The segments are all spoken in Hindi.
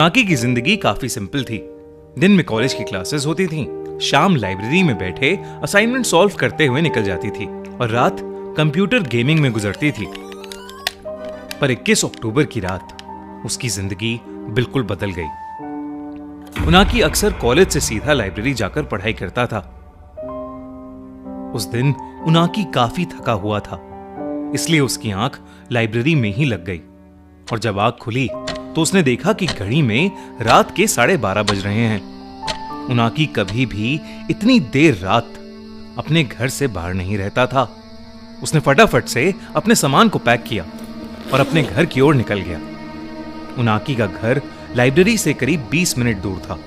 बाकी की जिंदगी काफी सिंपल थी। दिन में कॉलेज की क्लासेस होती थीं, शाम लाइब्रेरी में बैठे असाइनमेंट सॉल्व करते हुए निकल जाती थी और रात कंप्यूटर गेमिंग में गुजरती थी। पर 21 अक्टूबर की रात उसकी जिंदगी बिल्कुल बदल गई। उनाकी अक्सर कॉलेज से सीधा लाइब्रेरी जाकर पढ़ाई करता था। उस दिन उनाकी काफी थका हुआ था, इसलिए उसकी आंख लाइब्रेरी में ही लग गई और जब आंख खुली तो उसने देखा कि घड़ी में रात के 12:30 बज रहे हैं। उनाकी कभी भी इतनी देर रात अपने घर से बाहर नहीं रहता था। उसने फटाफट से अपने सामान को पैक किया और अपने घर की ओर निकल गया। उनाकी का घर लाइब्रेरी से करीब 20 मिनट दूर था,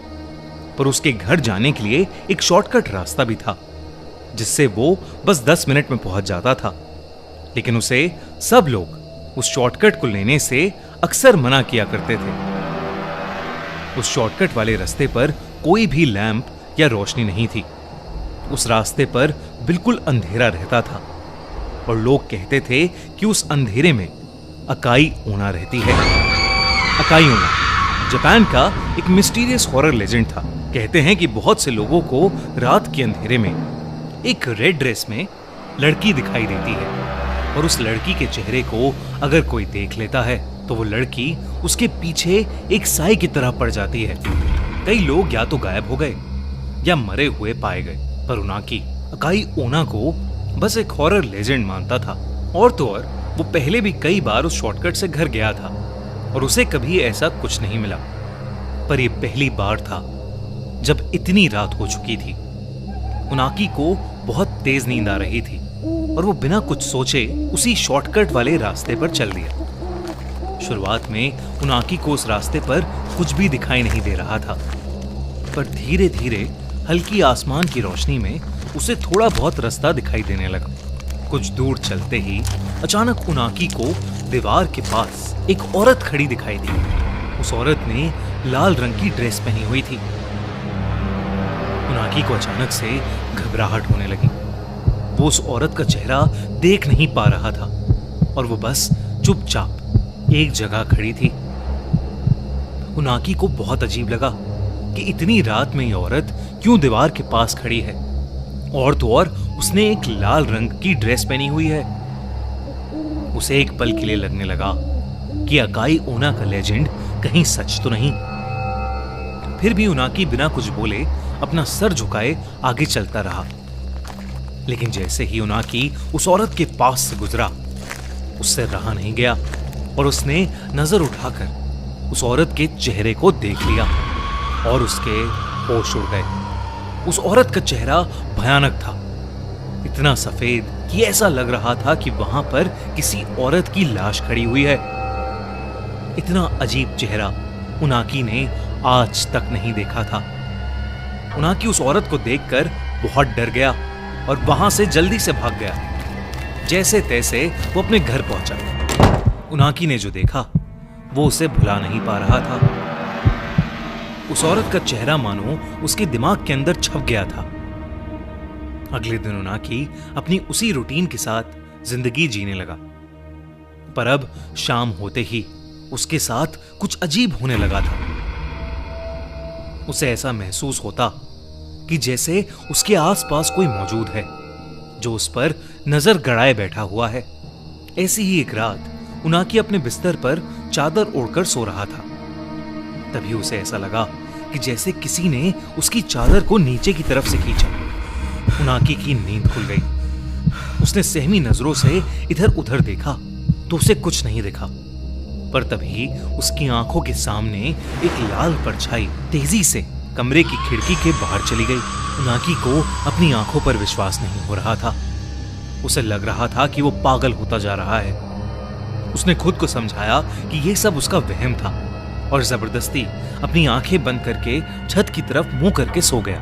पर उसके घर जाने के लिए एक शॉर्टकट रास्ता भी था, जिससे वो बस 10 मिनट में पहुंच जाता था। लेकिन उसे सब लोग उस शॉर्टकट को लेने से अक्सर मना किया करते थे। उस शॉर्टकट वाले रास्ते पर कोई भी लैंप या रोशनी नहीं थी। उस रास्ते पर बिल्कुल अंधेरा रहता था और लोग कहते थे कि उस अंधेरे में अकाई ओना रहती है। अकाई ओना जापान का एक मिस्टीरियस हॉरर लेजेंड था। कहते हैं कि बहुत से लोगों को रात के अंधेरे में एक रेड ड्रेस में लड़की दिखाई देती है और उस लड़की के चेहरे को अगर कोई देख लेता है तो वो लड़की उसके पीछे एक साई की तरह पड़ जाती है। कई लोग या तो गायब हो गए या मरे हुए पाए गए, पर उनाकी अकाई ओना को बस एक हॉरर लेजेंड मानता था। और तो और वो पहले भी कई बार उस शॉर्टकट से घर गया था और उसे कभी ऐसा कुछ नहीं मिला। पर ये पहली बार था जब इतनी रात हो चुकी थी। उनाकी को बहुत तेज नींद आ रही थी और वो बिना कुछ सोचे उसी शॉर्टकट वाले रास्ते पर चल दिया। शुरुआत में उनाकी को उस रास्ते पर कुछ भी दिखाई नहीं दे रहा था, पर धीरे धीरे हल्की आसमान की रोशनी में उसे थोड़ा बहुत रास्ता दिखाई देने लगा। कुछ दूर चलते ही अचानक उनाकी को दीवार के पास एक औरत खड़ी दिखाई दी। उस औरत ने लाल रंग की ड्रेस पहनी हुई थी। उनाकी को अचानक से घबराहट होने लगी। वो उस औरत का चेहरा देख नहीं पा रहा था और वो बस चुपचाप एक जगह खड़ी थी। उनाकी को बहुत अजीब लगा कि इतनी रात में ये औरत क्यों दीवार के पास खड़ी है, और तो और उसने एक लाल रंग की ड्रेस पहनी हुई है। उसे एक पल के लिए लगने लगा कि अकाई ओना का लेजेंड कहीं सच तो नहीं। फिर भी उनाकी बिना कुछ बोले अपना सर झुकाए आगे चलता रहा। लेकिन जैसे ही उनाकी उस औरत के पास से गुजरा, उससे रहा नहीं गया और उसने नजर उठाकर उस औरत के चेहरे को देख लिया और उसके होश उड़ गए। उस औरत का चेहरा भयानक था, इतना सफेद कि ऐसा लग रहा था कि वहां पर किसी औरत की लाश खड़ी हुई है। इतना अजीब चेहरा उनाकी ने आज तक नहीं देखा था। उनाकी उस औरत को देखकर बहुत डर गया और वहां से जल्दी से भाग गया। जैसे तैसे वो अपने घर पहुंचा। उनाकी ने जो देखा वो उसे भुला नहीं पा रहा था। उस औरत का चेहरा मानो उसके दिमाग के अंदर छप गया था। अगले दिन उनाकी अपनी उसी रूटीन के साथ जिंदगी जीने लगा, पर अब शाम होते ही उसके साथ कुछ अजीब होने लगा था। उसे ऐसा महसूस होता कि जैसे उसके आसपास कोई मौजूद है जो उस पर नजर गड़ाए बैठा हुआ है। ऐसी ही एक रात उनाकी अपने बिस्तर पर चादर ओढ़कर सो रहा था। तभी उसे ऐसा लगा कि जैसे किसी ने उसकी चादर को नीचे की तरफ से खींचा। उनाकी की नींद खुल गई। उसने सहमी नजरों से इधर उधर देखा तो उसे कुछ नहीं दिखा, पर तभी उसकी आंखों के सामने एक लाल परछाई तेजी से कमरे की खिड़की के बाहर चली गई। उनाकी को अपनी आंखों पर विश्वास नहीं हो रहा था। उसे लग रहा था कि वो पागल होता जा रहा है। उसने खुद को समझाया कि ये सब उसका वहम था और जबरदस्ती अपनी आंखें बंद करके छत की तरफ मुंह करके सो गया।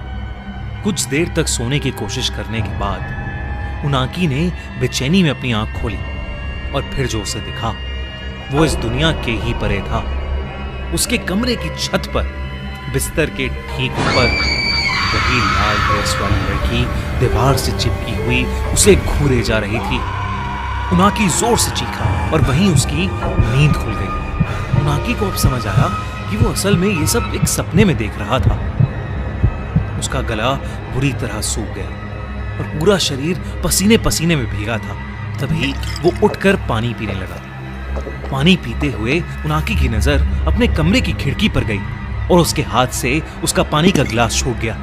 कुछ देर तक सोने की कोशिश करने के बाद उनाकी ने बेचैनी में अपनी आंख खोली और फिर जो उसे दिखा वो इस दुनिया के ही परे था। उसके कमरे की छत पर बिस्तर के ठीक ऊपर वही लाल ड्रेस वाली लड़की दीवार से चिपकी हुई उसे घूरे जा रही थी। उनाकी जोर से चीखा और वहीं उसकी नींद खुल गई। उनाकी को अब समझ आया कि वो असल में ये सब एक सपने में देख रहा था। उसका गला बुरी तरह सूख गया और पूरा शरीर पसीने पसीने में भीगा था। तभी वो उठकर पानी पीने लगा। पानी पीते हुए उनाकी की नजर अपने कमरे की खिड़की पर गई और उसके हाथ से उसका पानी का गिलास छूट गया।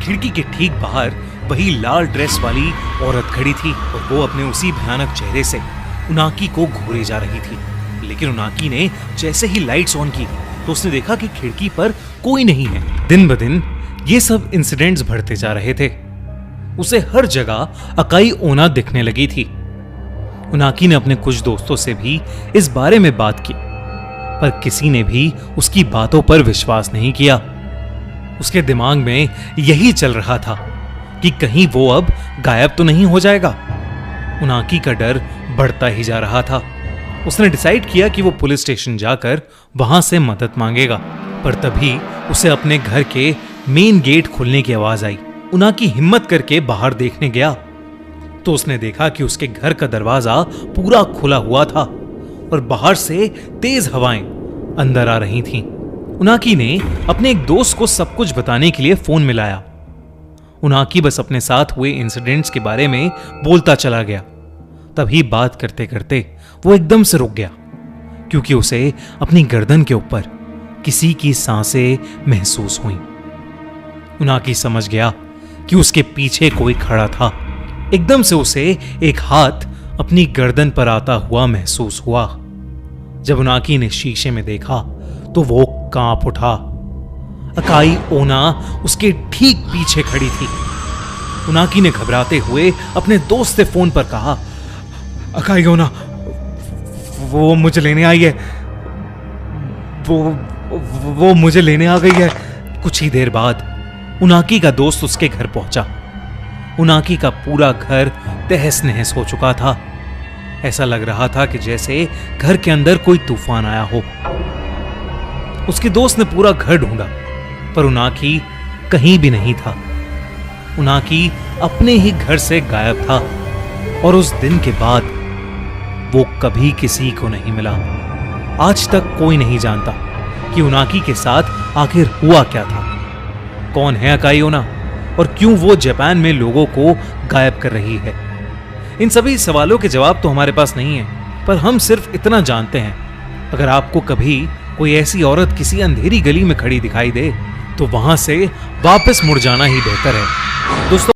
खिड़की के ठीक बाहर वही लाल ड्रेस वाली औरत खड़ी थी और वो अपने उसी भयानक चेहरे से उनाकी को घूरे जा रही थी। लेकिन उनाकी ने जैसे ही लाइट्स ऑन की तो उसने देखा कि खिड़की पर कोई नहीं है। दिन ब दिन ये सब इंसिडेंट्स बढ़ते जा रहे थे। उसे हर जगह अकाई ओना दिखने लगी थी। उनाकी ने अपने कुछ दोस्तों से भी इस बारे में बात की, पर किसी ने भी उसकी बातों पर विश्वास नहीं किया। उसके दिमाग में यही चल रहा था कि कहीं वो अब गायब तो नहीं हो जाएगा। उनाकी का डर बढ़ता ही जा रहा था। उसने डिसाइड किया कि वो पुलिस स्टेशन जाकर वहां से मदद मांगेगा। पर तभी उसे अपने घर के मेन गेट खुलने की आवाज आई। उनाकी हिम्मत करके बाहर देखने गया तो उसने देखा कि उसके घर का दरवाजा पूरा खुला हुआ था और बाहर से तेज हवाएं अंदर आ रही थीं। उनाकी ने अपने एक दोस्त को सब कुछ बताने के लिए फोन मिलाया। उनाकी बस अपने साथ हुए इंसिडेंट्स के बारे में बोलता चला गया। तभी बात करते करते वो एकदम से रुक गया, क्योंकि उसे अपनी गर्दन के ऊपर किसी की सांसें महसूस हुई। उनाकी समझ गया कि उसके पीछे कोई खड़ा था। एकदम से उसे एक हाथ अपनी गर्दन पर आता हुआ महसूस हुआ। जब उनाकी ने शीशे में देखा तो वो कांप उठा। अकाई ओना उसके ठीक पीछे खड़ी थी। उनाकी ने घबराते हुए अपने दोस्त से फोन पर कहा, अकाई ओना, वो मुझे लेने आई है। वो मुझे लेने आ गई है। कुछ ही देर बाद उनाकी का दोस्त उसके घर पहुंचा। उनाकी का पूरा घर तहस नहस हो चुका था। ऐसा लग रहा था कि जैसे घर के अंदर कोई तूफान आया हो। उसके दोस्त ने पूरा घर ढूंढा, पर उनाकी कहीं भी नहीं था। उनाकी अपने ही घर से गायब था और उस दिन के बाद वो कभी किसी को नहीं मिला। आज तक कोई नहीं जानता कि उनाकी के साथ आखिर हुआ क्या था। कौन है अकाई ओना और क्यों वो जापान में लोगों को गायब कर रही है? इन सभी सवालों के जवाब तो हमारे पास नहीं है, पर हम सिर्फ इतना जानते हैं, अगर आपको कभी कोई ऐसी औरत किसी अंधेरी गली में खड़ी दिखाई दे तो वहां से वापस मुड़ जाना ही बेहतर है। दोस्तों